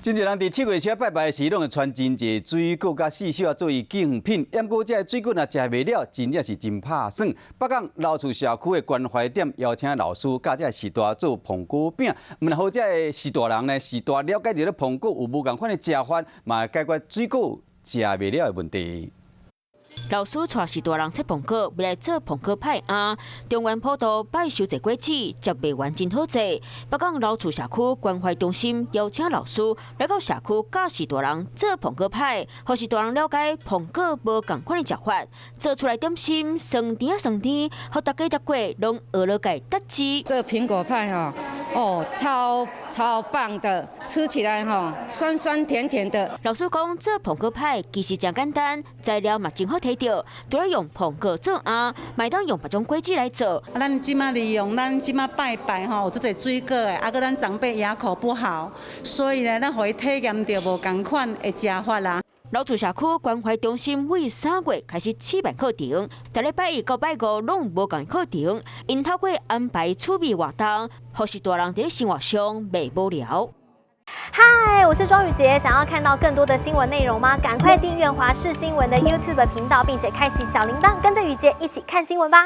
真侪人伫7月初拜拜时，拢会传真济水果甲四小作为贡品。不过这水果若食袂了，真正是真拍算。北港老厝社区的关怀店邀请老师教这士大做苹果饼，问好这士大人呢，士大了解到咧苹果有无共款的食法，嘛解决水果食袂了的问题。 老师带士大人切苹果，要来做苹果派啊！中原普渡拜收济果子，接卖完真好做。北港老厝社区关怀中心邀请老师来到社区教士大人做苹果派，让士大人了解苹果无共款的食法，做出来点心酸甜啊酸甜，让大家食过拢学了解得知。这苹果派超棒的，吃起来酸酸甜甜的。老师讲做苹果派其实真简单，材料嘛真好摕到，除了用苹果做啊，买当用别种果子来做。咱即马利用咱即马拜拜有这个水果的，个咱长辈牙口不好，所以呢，咱互伊体验到无共款的食法啦。 老厝社区关怀中心为3月开始试办课程，逐礼拜1到拜5拢无共课程，因透过安排趣味活动，让士大人在生活上袂无聊。嗨，我是庄宇杰，想要看到更多的新闻内容吗？赶快订阅华视新闻的 YouTube 频道，并且开启小铃铛，跟着宇杰一起看新闻吧。